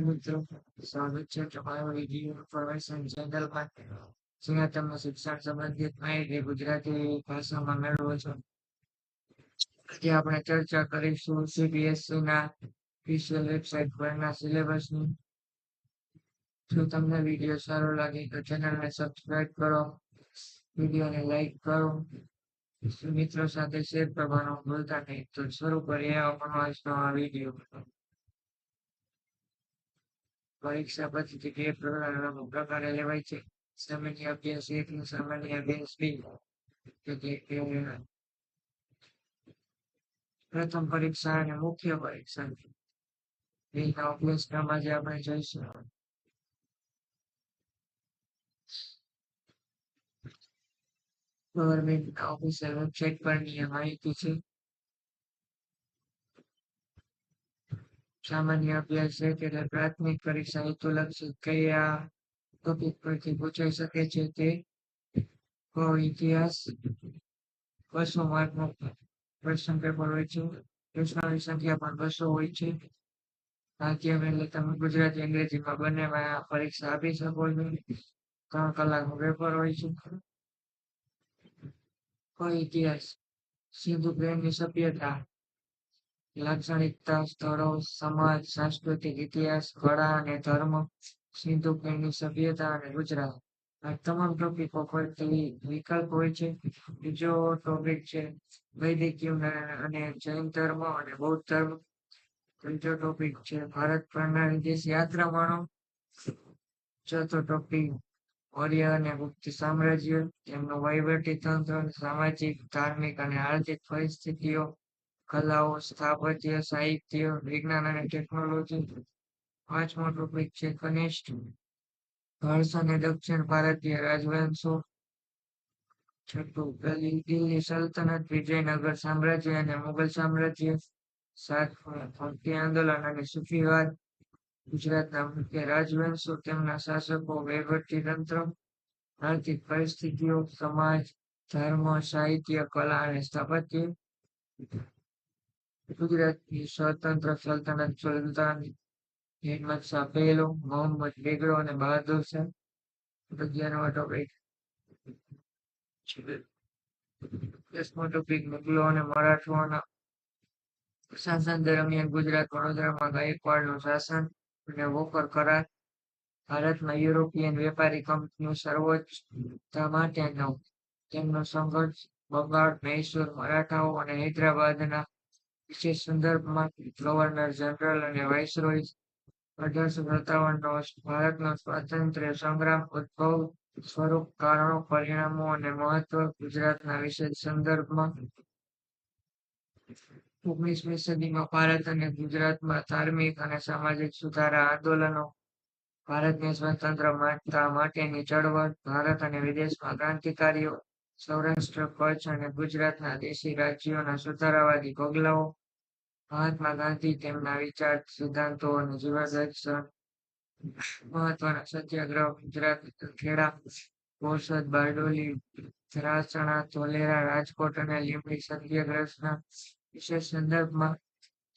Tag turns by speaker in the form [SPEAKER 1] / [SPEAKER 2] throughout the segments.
[SPEAKER 1] મિત્રો સ્વાગત છે તમારો વિડીયો ઇન્ફોર્મેશન ચેનલમાં જ્યાં તમે શિક્ષણ સંબંધિત માહિતી ગુજરાતી ભાષામાં મેળવો છો. આજે આપણે ચર્ચા કરીશું સીબીએસઈ ના ઓફિશિયલ વેબસાઇટ પરના સિલેબસની. જો તમને વિડીયો સારો લાગે તો ચેનલને સબસ્ક્રાઇબ કરો, વિડીયોને લાઈક કરો, મિત્રો સાથે શેર કરવાનું ભૂલતા નહીં. તો શરૂ કરીએ આપણો આજનો આ વિડીયો. પરીક્ષા પદ્ધતિ બે પ્રકારે લેવાય છે. સામાન્ય અભ્યાસ 1 અને સામાન્ય અભ્યાસ 2. પ્રથમ પરીક્ષા અને મુખ્ય પરીક્ષા બેના અભ્યાસક્રમ આજે આપણે જોઈશું. ગવર્મેન્ટ ઓફિસિયલ વેબસાઇટ પરની આ માહિતી છે. સામાન્ય અભ્યાસ છે કે પ્રાથમિક પરીક્ષા હેતુલક્ષી કયા ટોપિક પરથી પૂછાઈ શકે છે તે ઇતિહાસ 200 માર્કનો ક્વેશ્ચન પેપર હોય છે. પ્રશ્નોની સંખ્યા પણ 200 હોય છે. માધ્યમ એટલે તમે ગુજરાતી અંગ્રેજીમાં બંનેમાં પરીક્ષા આપી શકો છો. 3 કલાકનું પેપર હોય છે. ઇતિહાસ સિંધુ ખીણની સભ્યતા, લાક્ષણિકતા, સ્થળો, સમાજ, સાંસ્કૃતિક ઇતિહાસ, કળા અને ધર્મ, સિંધુ ખીણની સભ્યતા અને ગુજરાત. આ તમામ ટોપિકો પરથી વિકલ્પ હોય છે. બીજો ટોપિક છે વૈદિક યુગ અને જૈન ધર્મ અને બૌદ્ધ ધર્મ. ત્રીજો ટોપિક છે ભારત પરના વિદેશ યાત્રામાંનો. ચોથો ટોપિક મૌર્ય અને ગુપ્ત સામ્રાજ્ય, તેમનું વહીવટી તંત્ર, સામાજિક, ધાર્મિક અને આર્થિક પરિસ્થિતિઓ, કલાઓ, સ્થાપત્ય, સાહિત્ય, વિજ્ઞાન અને ટેકનોલોજી. પાંચમો ટોપિક છે કનિષ્ઠ હર્ષ અને દક્ષિણ ભારતીય રાજવંશો. છઠ્ઠું દિલ્હી સલ્તનત, વિજયનગર સામ્રાજ્ય અને મુઘલ સામ્રાજ્ય. સાતમું ભક્તિ આંદોલન અને સૂફીવાદ. ગુજરાતના મુખ્ય રાજવંશો, તેમના શાસકો, વહીવટી તંત્ર, આર્થિક પરિસ્થિતિઓ, સમાજ, ધર્મ, સાહિત્ય, કલા અને સ્થાપત્ય. ગુજરાતની સ્વતંત્ર સલ્તનત, સુલતાન અહેમદ શાહ પહેલો, મોહમ્મદ બેગડો અને બહાદુર શાહ. 11મો ટોપિક 10મો ટોપિક મુગલો અને મરાઠાઓના શાસન દરમિયાન ગુજરાત વડોદરામાં ગાયકવાડનું શાસન અને વોકર કરાર. ભારતમાં યુરોપિયન વેપારી કંપનીઓ સર્વોચ્ચતા માટેનો તેમનો સંઘર્ષ. બંગાળ, મૈસૂર, મરાઠાઓ અને હૈદરાબાદના વિશેષ સંદર્ભમાં ગવર્નર જનરલ અને વાઇસરોય. 1857નો ભારતનો સ્વાતંત્ર્ય સંગ્રામ, ઉદ્ભવ, સ્વરૂપ, કારણો, પરિણામો અને મહત્વ ગુજરાતના વિશેષ સંદર્ભમાં. 19મી સદીમાં ભારત અને ગુજરાતમાં ધાર્મિક અને સામાજિક સુધારા આંદોલનો. ભારતને સ્વતંત્ર માનતા માટેની ચળવળ. ભારત અને વિદેશમાં ક્રાંતિકારીઓ. સૌરાષ્ટ્ર, કચ્છ અને ગુજરાતના દેશી રાજ્યોના સુધારાવાદી પગલાઓ. મહાત્મા ગાંધી, તેમના વિચાર, સિદ્ધાંતો અને જીવન દર્શન. મહત્વના સત્યાગ્રહ ગુજરાત, ખેડા, બોરસદ, બારડોલી, ધરાસણા, ધોલેરા, રાજકોટ અને લીંબડી સત્યાગ્રહના વિશેષ સંદર્ભમાં.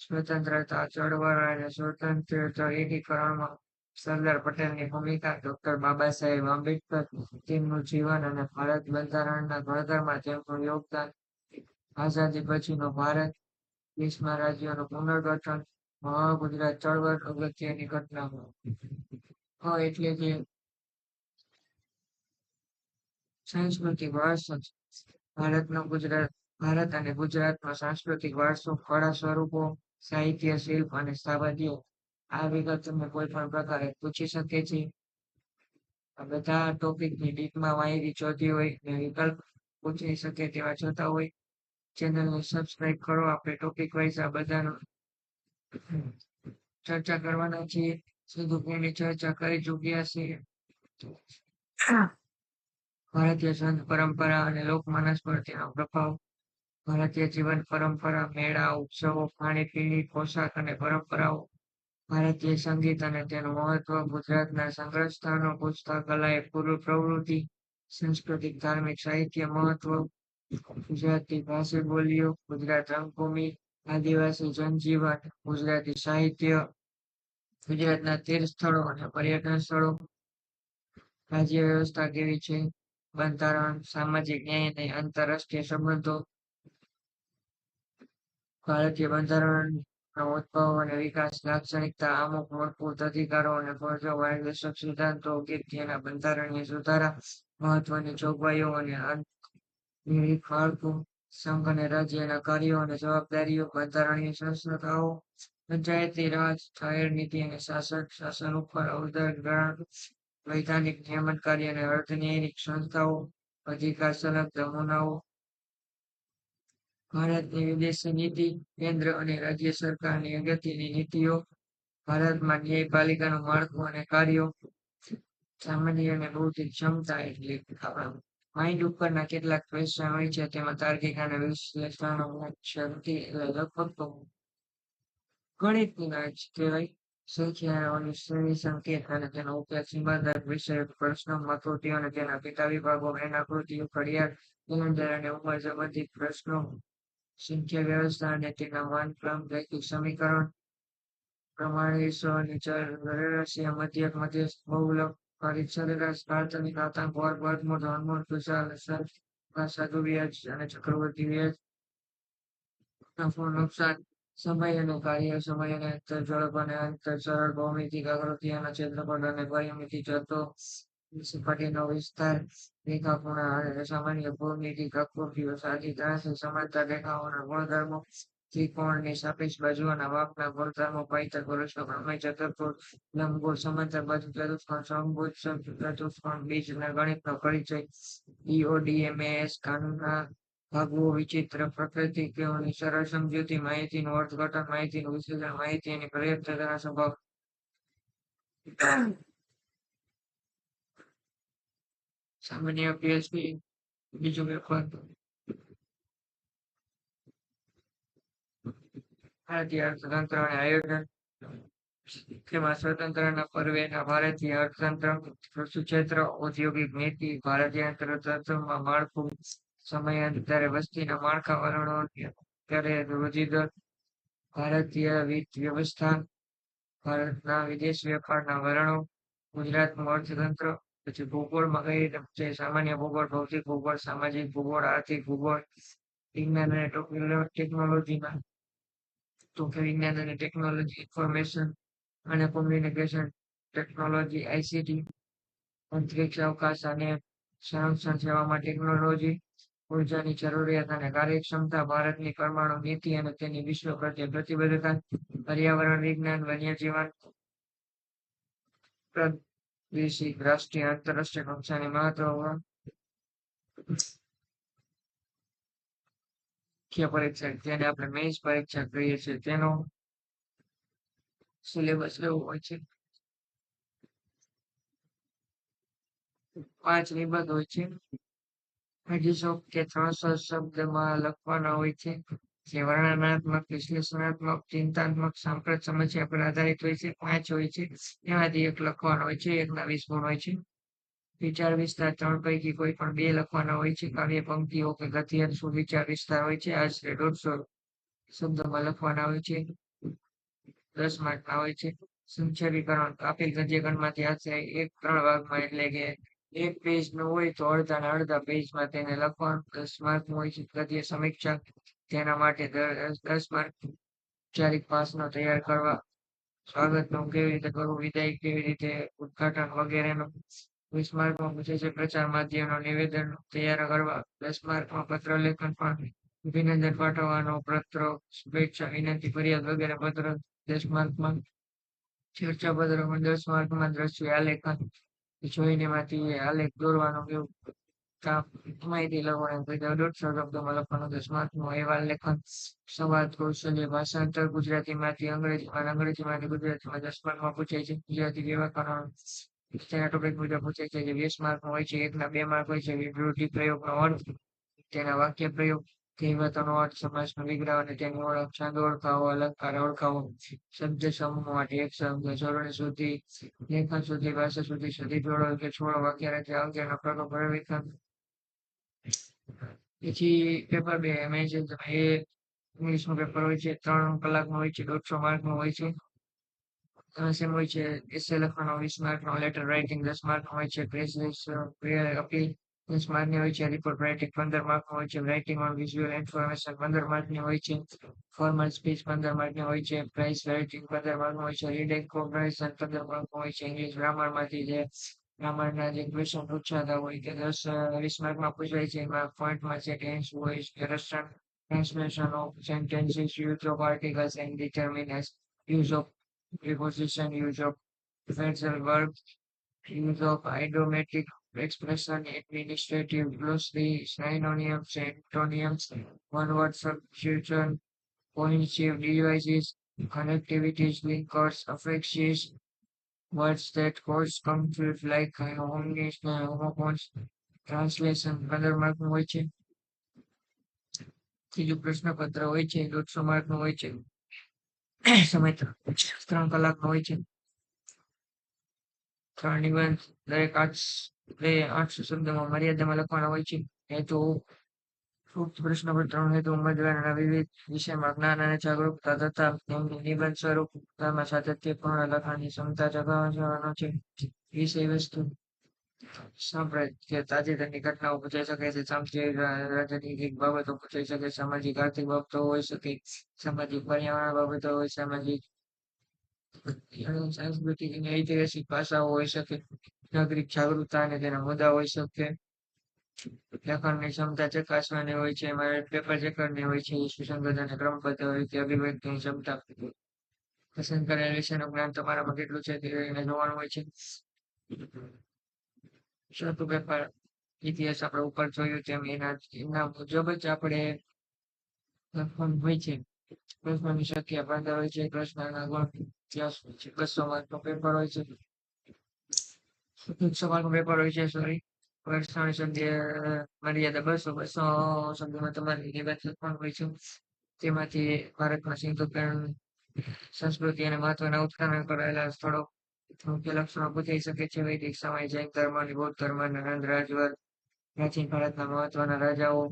[SPEAKER 1] સ્વતંત્રતા ચળવળ અને સ્વતંત્ર એકીકરણમાં સરદાર પટેલની ભૂમિકા. ડોક્ટર બાબા સાહેબ આંબેડકર, તેમનું જીવન અને ભારત બંધારણના ઘડતરમાં તેમનું યોગદાન. આઝાદી પછીનો ભારત, 20 રાજ્યોનું પુનર્ગઠન. મહાગુજરાત ચળવળ અગત્યની ઘટનાઓ. એટલે કે સાંસ્કૃતિક વારસો. ભારત અને ગુજરાતનો સાંસ્કૃતિક વારસો, કળા સ્વરૂપો, સાહિત્ય, શિલ્પ અને સ્થાપત્ય. આ વિગત તમે કોઈ પણ પ્રકારે પૂછી શકે છે. આ બધા ટોપિકની ડીપમાં માહિતી જોતી હોય ને વિકલ્પ પૂછી શકે તેવા જોતા હોય, ચેનલને સબસ્ક્રાઇબ કરો. આપણે ટોપિક વાઇઝ આ બધાનો ચર્ચા કરવાના છીએ. સિંધુ ખીણની ચર્ચા કરી ચૂક્યા છીએ. ભારતીય સંત પરંપરા અને લોકમાનસ પર તેનો પ્રભાવ. ભારતીય જીવન પરંપરા, મેળા, ઉત્સવો, ખાણીપીણી, પોશાક અને પરંપરાઓ. ભારતીય સંગીત અને તેનું મહત્વ. ગુજરાતના સંગ્રહ સ્થાનો, પુસ્તકાલય, પૂર્વ પ્રવૃત્તિ, સાંસ્કૃતિક ધાર્મિક સાહિત્ય મહત્વ. ગુજરાતી ભાષા બોલીઓ, ગુજરાત રંગભૂમિ, આદિવાસી જનજીવન, ગુજરાતી સાહિત્ય, ગુજરાતના તીર્થ સ્થળો અને પર્યટન સ્થળો, રાજ્ય વ્યવસ્થા કેવી છે, બંધારણ, સામાજિક ન્યાય અને આંતરરાષ્ટ્રીય સંબંધો, ભારતીય બંધારણનો ઉદ્ભવ અને વિકાસ, લાક્ષણિકતા, અમુક મૂળભૂત અધિકારો અને ફરજો, માર્ગદર્શક સિદ્ધાંતો, તેના બંધારણીય સુધારા, મહત્વની જોગવાઈઓ અને નિર્ણાયક માળખું, સંઘ અને રાજ્યના કાર્યો અને જવાબદારીઓ, બંધારણીય સંસ્થાઓ, પંચાયતી રાજ, જાહેર નીતિ અને શાસન ઉપર અવતરણ, વૈધાનિક નિયમનકારી અને અર્ધન્યાયિક સંસ્થાઓ, અધિકાર સલગ નમૂનાઓ, ભારતની વિદેશી નીતિ, કેન્દ્ર અને રાજ્ય સરકારની અગત્યની નીતિઓ, ભારતમાં ન્યાયપાલિકાનું માળખું અને કાર્યો, સામાન્ય અને બૌદ્ધિક ક્ષમતા એટલે આપણા માઇન્ડ ઉપરના કેટલાક ક્વેશ્ચન હોય છે તેમાં તાર્કિક અને વિશ્લેષણ શક્તિ લગભગ તો ગણિતના જ કહેવાય. સંખ્યાઓની શ્રેણી સંકેત અને તેનો ઉપયોગ સીમાંકન વિષયક પ્રશ્નો, મથોટીઓ અને તેના પેટા વિભાગો, એનાકૃતિઓ, ઘડિયાળ, કેલેન્ડર અને ઉંમર સંબંધિત પ્રશ્નો, સંખ્યા વ્યવસ્થા અને તેના માનક્રમ, રૈખિક સમીકરણ, પ્રમાણિસો અને ચલ, સરેરાશ, મધ્યક, મધ્યસ્થ, બહુલક, ભારિત સરેરાશ, કાલ્પનિક, ઘાતાંક, વર્ગ, વર્ગમૂળ, ધનમૂળ, ખુશાલ, સાદું વ્યાજ અને ચક્રવર્તી વ્યાજ, નફો નુકસાન, સમય અને કાર્ય, સમય અને અંતર, ઝડપ અને અંતર, સરળ ભૌમિતિક આકૃતિ અને ક્ષેત્રફળ અને પરિમિતિ, જથ્થો, સપાટીનો વિસ્તાર, રેખાખૂણા અને સામાન્ય ભૌમિતિક આકૃતિઓ, સાદી ત્રાંસી સમાંતર રેખાઓના ગુણધર્મો, ત્રિકોણની સાપેક્ષ બાજુઓના માપના ગુણધર્મો, પાયથાગોરસનો પ્રમેય, ચતુર્ભુજ, લંબગોળ, સમાંતર બાજુ ચતુષ્કોણ, સમભુજ ચતુષ્કોણ, બીજના ગણિતનો પરિચય, EODMAS કાનૂનના ભાગો, વિચિત્ર પ્રકૃતિની સરળ સમજૂતી, માહિતીનું અર્થઘટન, માહિતીનું વિશ્લેષણ, માહિતીની પર્યાપ્તતાના સ્વભાવ, સામાન્ય PHP, બીજું પેપર, ભારતીય અર્થતંત્ર અને આયોજન, તેમાં સ્વતંત્રના પર્વેના ભારતીય અર્થતંત્ર, કૃષિ ક્ષેત્ર, ઔદ્યોગિક નીતિ, ભારતીય અર્થતંત્રમાં માળખું, સમયાંતરે વસ્તીના માળખા વલણો, ત્યારે રોજીદર, ભારતીય વિત્ત વ્યવસ્થા, ભારતના વિદેશ વેપારના વલણો, ગુજરાતનું અર્થતંત્ર, પછી ભૂગોળમાં કઈ રીતે સામાન્ય ભૂગોળ, ભૌતિક ભૂગોળ, સામાજિક ભૂગોળ, આર્થિક ભૂગોળ, વિજ્ઞાન અને ટેકનોલોજીમાં તો કે વિજ્ઞાન અને ટેકનોલોજી, ઇન્ફોર્મેશન અને કોમ્યુનિકેશન ટેકનોલોજી, ICT, અંતરિક્ષ અવકાશ અને સંરક્ષણ સેવામાં ટેકનોલોજી, ઉર્જાની જરૂરિયાત અને કાર્યક્ષમતા, ભારતની પરમાણુ નીતિ અને તેની વિશ્વ પ્રત્યે પ્રતિબદ્ધતા, પર્યાવરણ વિજ્ઞાન, વન્યજીવન, પ્રાદેશિક, રાષ્ટ્રીય, આંતરરાષ્ટ્રીય કક્ષાની મહત્વ, મુખ્ય પરીક્ષા જેને આપણે મેન્સ પરીક્ષા કહીએ છીએ તેનો સિલેબસ એવો હોય છે. 5 નિબંધ હોય છે. 250 કે 300 શબ્દમાં લખવાના હોય છે. જે વર્ણનાત્મક, વિશ્લેષણાત્મક, ચિંતનાત્મક, સાંપ્રત સમસ્યા પર આધારિત હોય છે. 5 હોય છે. એમાંથી એક લખવાનો હોય છે. એકના 20 ગુણ હોય છે. વિચાર વિસ્તાર 3 પૈકી કોઈ પણ 2 લખવાના હોય છે. કાવ્ય પંક્તિઓ કે ગદ્ય સુવિચાર વિસ્તાર હોય છે. આશરે 150 શબ્દમાં લખવાના હોય છે. 10 માર્કના હોય છે. સંક્ષેપીકરણ આપેલ ગદ્યખંડમાંથી આશરે 1-3 ભાગમાં એટલે કે એક પેજ નું હોય તો અડધા ને અડધા પેજમાં તેને લખવાનું. 10 માર્કનું હોય છે. ગદ્ય સમીક્ષા તેના માટે 10 માર્ક. ઔપચારિક ભાષણો તૈયાર કરવા, સ્વાગતનું કેવી રીતે કરવું, વિદાય કેવી રીતે, ઉદઘાટન વગેરેનું 20 માર્કમાં પૂછે છે. પ્રચાર માધ્યમનું નિવેદન તૈયાર કરવા 10 માર્કમાં. પત્ર લેખન પણ અભિનંદન પાઠવવાનો, પત્ર, શુભેચ્છા, વિનંતી, ફરિયાદ વગેરે પત્ર 10 માર્કમાં. ચર્ચા પત્રમાં 10 માર્કમાં. દ્રશ્ય આલેખન જોઈને માંથી આલેખ દોરવાનો એવું કામ, માહિતી લખવાની 150 શબ્દોમાં લખવાનું. 10 માર્કનું. અહેવાલ લેખન, સંવાદ કૌશલ્ય, ભાષાંતર ગુજરાતીમાંથી અંગ્રેજીમાં, અંગ્રેજીમાંથી ગુજરાતીમાં 10 માર્કમાં પૂછાય છે. ગુજરાતી વ્યાકરણ તેના ટોપિક મુજબ પૂછાય છે. જે 20 માર્કનું હોય છે. એકના 2 માર્ક હોય છે. વિવૃત્તિ પ્રયોગનો અર્થ, તેના વાક્ય પ્રયોગ, કહેવતોનો અર્થ, સમાસનો વિગ્રહ અને તેની ઓળખ, છંદ ઓળખાવો, અલંકાર ઓળખાવો, શબ્દ સમૂહ માટે એક શબ્દ, જોડણી સુધી, લેખન સુધી, ભાષા સુધી, સદી જોડો કે છોડો, વાક્ય રચના અંગેનો પ્રવેશન. પછી પેપર 2 એમાં છે એ ઇંગ્લિશનું પેપર હોય છે. 3 કલાકનું હોય છે. 150 માર્કનું હોય છે. સેમ હોય છે. એસે લખવાનો 20 માર્કનો, લેટર રાઇટિંગ 10 માર્કનો હોય છે, અપીલ 10 માર્કની હોય છે, રિપોર્ટ રાઇટિંગ 15 માર્કનો હોય છે, રાઇટિંગ ઓન વિઝ્યુઅલ ઇન્ફોર્મેશન 15 માર્કની હોય છે, ફોર્મલ સ્પીચ 15 માર્કની હોય છે, પ્રાઇઝ રાઇટિંગ 15 માર્કનું હોય છે, રીડિંગ કોમ્પ્રિહેન્શન 15 માર્કનું હોય છે, ઇંગ્લિશ ગ્રામરમાંથી જે ગ્રામરના જે ક્વેશ્ચન પૂછાતા હોય તે 10-20 માર્કમાં પૂછાય છે. એમાં પોઈન્ટમાં છે ટેન્સ, વોઇસ, રસન, translation of sentences, use of articles and determinants, use of preposition, use of phrasal verbs, use of idiomatic expression, administrative glossary, synonyms, antonyms, one-word substitution, cognitive devices, connectivities, linkers, affixes, words that cause conflict like homonyms, homophones, translation 15 માર્કનું હોય છે. ત્રીજું પ્રશ્નપત્ર હોય છે 150 માર્કનું હોય છે. સમય 3 કલાકનો હોય છે. 3 નિબંધ દરેક 800 શબ્દમાં મર્યાદામાં લખવાના હોય છે. હેતુ ઉક્ત પ્રશ્નપત્રનો હેતુ ઉમેદવારોના વિવિધ વિષયમાં જ્ઞાન અને જાગૃતતા તથા તેમની નિબંધ સ્વરૂપમાં સાતત્યપૂર્ણ લખવાની ક્ષમતા ચકાસવાનો છે. વિષય વસ્તુ સાંપ્રદાયિક તાજેતરની ઘટનાઓ પૂછાઈ શકે છે, સામાજિક રાજનીતિક બાબતો પૂછાઈ શકે, સામાજિક આર્થિક બાબતો હોઈ શકે, સામાજિક પર્યાવરણ બાબતો હોય, સામાજિક સાંસ્કૃતિક અને ઐતિહાસિક પાસાઓ હોઈ શકે, નાગરિક જાગૃતતા અને તેના મુદ્દા હોઈ શકે, લેખનની ક્ષમતા ચકાસવાની હોય છે, એમાં પેપર ચેકરની હોય છે, સુસંગત અને ક્રમબદ્ધ હોય છે, અભિવ્યક્તિની ક્ષમતા પસંદ કરેલ વિષયનું જ્ઞાન તમારામાં કેટલું છે તે જોવાનું હોય છે. ચોથું પેપર ઇતિહાસ આપણે ઉપર જોયું તેમ એના મુજબ જ આપણે લખવાનું હોય છે. પ્રશ્નોની સંખ્યા 15 હોય છે, પ્રશ્નના ગુણ 200 માર્કનો પેપર હોય છે. 100 માર્કનું પેપર હોય છે. સોરી, પ્રશ્નોની સંખ્યા મર્યાદા 200 શબ્દોમાં તમારે નિબંધ લખવાનું હોય છે. તેમાંથી ભારતમાં સિંધુ સંસ્કૃતિ અને મહત્વના ઉત્ખનન કરાયેલા સ્થળો મુખ્ય લક્ષણો પૂછાઈ શકે છે. વૈદિક સમય, જૈન ધર્મ અને બૌદ્ધ ધર્મ, નંદ રાજવંશ, પ્રાચીન ભારતના મહત્વના રાજાઓ,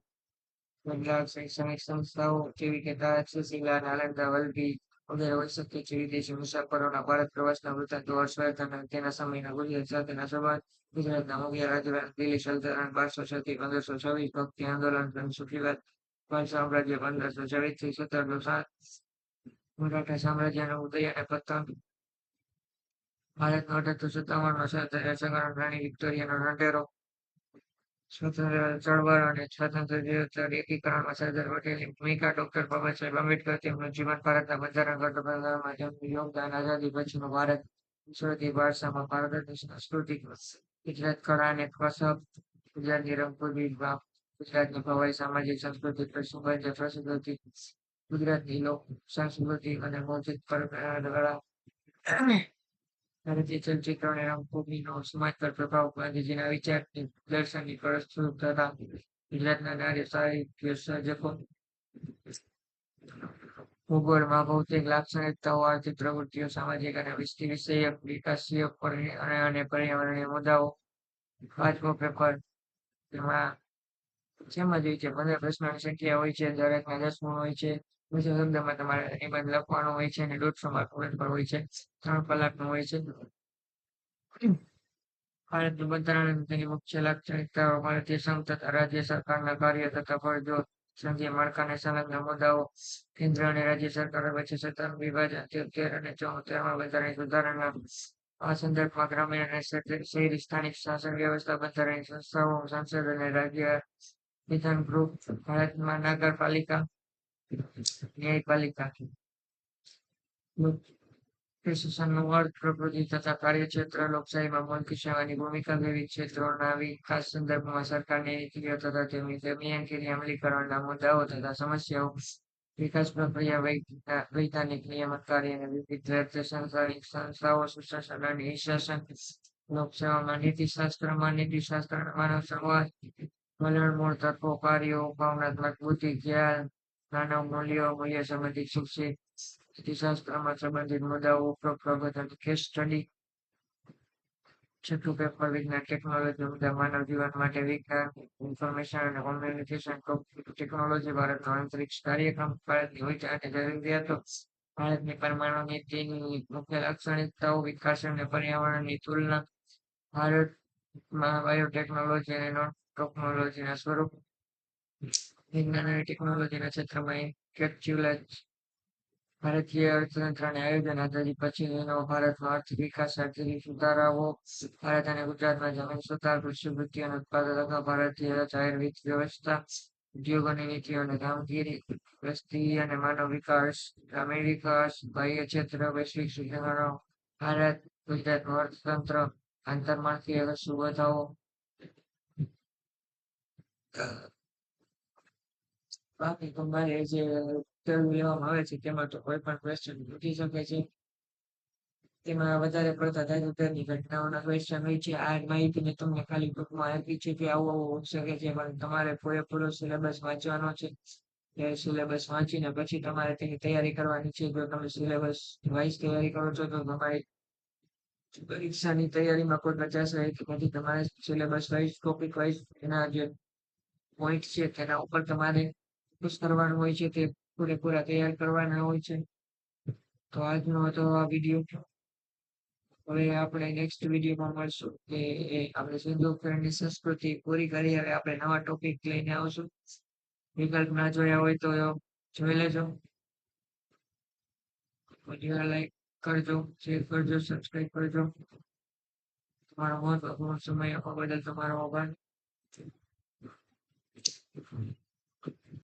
[SPEAKER 1] કેટલાક શૈક્ષણિક સંસ્થાઓ જેવી કે તક્ષશિલા, નાલંદા, વલભી વગેરે હોઈ શકે છે. વિદેશી મુસાફરોના ભારત પ્રવાસના વૃત્તાંતો, હર્ષવર્ધન અને તેના સમયના ગુજરાત સાથેના સંબંધ, ગુજરાતના મુખ્ય રાજવંશ, દિલ્હી સલ્તનત 1200 થી 1526, ભક્તિ આંદોલન અને સૂફીવાદ, પાલ સામ્રાજ્ય 1526 થી 1707, મરાઠા સામ્રાજ્યનો ઉદય અને પતન, ભારતનો 1857 સ્વતંત્ર રાણી વિક્ટોરિયાનો ઢંઢેરો, સ્વતંત્ર ચળવળ અને સ્વાતંત્ર્ય એકીકરણમાં સરદાર પટેલની ભૂમિકા, ડોક્ટર બાબા સાહેબ આંબેડકર, તેમનું જીવન, ભારતના બંધારણ ઘડતરમાં તેમનું યોગદાન, આઝાદી પછીનું ભારત, ગુજરાતી ભાષામાં ભારતની સંસ્કૃતિ, ગુજરાત કળા અને કસબ, ગુજરાતની રંગભૂમિ, ગુજરાતની ભવાઈ, સામાજિક સાંસ્કૃતિક પ્રસંગો, પ્રસિદ્ધિ, ગુજરાતની લોક સંસ્કૃતિ અને મૌખિક પરંપરા દ્વારા ભારતીય ચલચિત્ર અને રંગભૂમિનો સમાજ પર પ્રભાવ, ગાંધીજીના વિચારની દર્શનની પ્રસ્તુતતા, ગુજરાતના નાટ્ય સાહિત્ય સર્જકો, ભૂગોળમાં ભૌતિક લાક્ષણિકતાઓ, આર્થિક પ્રવૃત્તિઓ, સામાજિક અને વસ્તી વિષયક વિકાસીય અને પર્યાવરણીય મુદ્દાઓ. 5મો પેપર તેમાં જેમ જ હોય છે 15 પ્રશ્નોની સંખ્યા હોય છે, દરેકના 10 ગુણ હોય છે. 200 શબ્દમાં તમારે નિબંધ લખવાનો હોય છે અને 150 માર્કનું પેપર હોય છે. 3 કલાકનું હોય છે. ભારતનું બંધારણ અને તેની મુખ્ય લાક્ષણિકતાઓ, ભારતીય સંઘ તથા રાજ્ય સરકારના કાર્ય તથા ફરજો, સંઘીય માળખાને સંલગ્ન મુદ્દાઓ, કેન્દ્ર અને રાજ્ય સરકારો વચ્ચે સત્તાનું વિભાજન, 73 અને 74માં બંધારણીય સુધારણા, આ સંદર્ભમાં ગ્રામીણ અને શહેરી સ્થાનિક શાસન વ્યવસ્થા, બંધારણીય સંસ્થાઓ, સંસદ અને રાજ્ય વિધાન ગૃહ, ભારતમાં નગરપાલિકા, ન્યાયપાલિકા, પ્રશાસનનું અર્થ, પ્રકૃતિ તથા કાર્યક્ષેત્ર, લોકશાહીમાં મૌખિક સેવાની ભૂમિકા, વિવિધ ક્ષેત્રોના વિકાસ સંદર્ભમાં સરકારની નીતિઓ તથા તેમની દરમિયાનગીરી, અમલીકરણના મુદ્દાઓ તથા સમસ્યાઓ, વિકાસ પ્રક્રિયા, વૈધાનિક નિયામતકારી અને વિવિધ રાજ્ય શૈક્ષણિક સંસ્થાઓ, સુશાસન અને શાસન, લોકસેવામાં નીતિશાસ્ત્ર, માનવ સમાજ, વલણ, મૂળ તત્વો, કાર્યો, ભાવનાત્મક બુદ્ધિ, જ્ઞાન, માનવ મૂલ્યો, મૂલ્ય સંબંધિત શિક્ષિત, નીતિશાસ્ત્રમાં સંબંધિત મુદ્દાઓ, ઉપરોક્ત બાબત અને કેસ સ્ટડી. 6થું પેપર વિજ્ઞાન ટેકનોલોજી મુદ્દા, માનવ જીવન માટે વિજ્ઞાન, ઇન્ફોર્મેશન અને કોમ્યુનિકેશન ટેકનોલોજી, ભારતનો અંતરિક્ષ કાર્યક્રમ, ભારતની ઊર્જા અને જરૂરિયાતો, ભારતની પરમાણુ નીતિની મુખ્ય લાક્ષણિકતાઓ વિકાસ અને પર્યાવરણની તુલના ભારતમાં બાયોટેકનોલોજી અને નોન ટેકનોલોજીના સ્વરૂપ વિજ્ઞાન અને ટેકનોલોજીના ક્ષેત્રમાં કેપ્સ્યુલાઇઝ ભારતીય અર્થતંત્રને આયોજન આધારિત પછીનો ભારતનો આર્થિક વિકાસ આર્થિક સુધારાઓ ભારત અને ગુજરાતમાં જમીન સુધાર કૃષિ વૃદ્ધિ અને ઉત્પાદકતા ભારતીય જાહેર વિત્ત વ્યવસ્થા ઉદ્યોગોની નીતિઓ અને કામગીરી વસ્તી અને માનવ વિકાસ ગ્રામીણ વિકાસ બાહ્ય ક્ષેત્ર વૈશ્વિક સુધારણો ભારત ગુજરાતનું અર્થતંત્ર આંતરમાળખીય સુવિધાઓ બાકી તમારે જે ઇન્ટરવ્યુ લેવામાં આવે છે તેમાં તો કોઈ પણ ક્વેશ્ચન પૂછી શકે છે. તેમાં વધારે પડતા તાજેતરની ઘટનાઓના ક્વેશ્ચન હોય છે. આ માહિતી મેં તમને ખાલી ટૂંકમાં આપી છે કે આવું આવું હોઈ શકે છે, પણ તમારે પૂરેપૂરો સિલેબસ વાંચવાનો છે. એ સિલેબસ વાંચીને પછી તમારે તેની તૈયારી કરવાની છે. જો તમે સિલેબસ વાઇઝ તૈયારી કરો છો તો તમારી પરીક્ષાની તૈયારીમાં કોઈ કચાશ રહે કે નથી. તમારે સિલેબસ વાઇઝ ટોપિક વાઇઝ એના જે પોઈન્ટ છે તેના ઉપર તમારે ફોકસ કરવાનું હોય છે, તે પૂરેપૂરા તૈયાર કરવાના હોય છે. તો આજનો હતો આ વિડીયો. હવે આપણે નેક્સ્ટ વિડીયોમાં મળશું કે આપણે સિંધુ ખીણની સંસ્કૃતિ પૂરી કરી. હવે આપણે નવા ટોપિક લઈને આવશું. વિકલ્પ ના જોયા હોય તો જોઈ લેજો. વિડીયો લાઈક કરજો, શેર કરજો, સબસ્ક્રાઈબ કરજો. તમારો મહત્વપૂર્ણ સમય આપવા બદલ તમારો આભાર.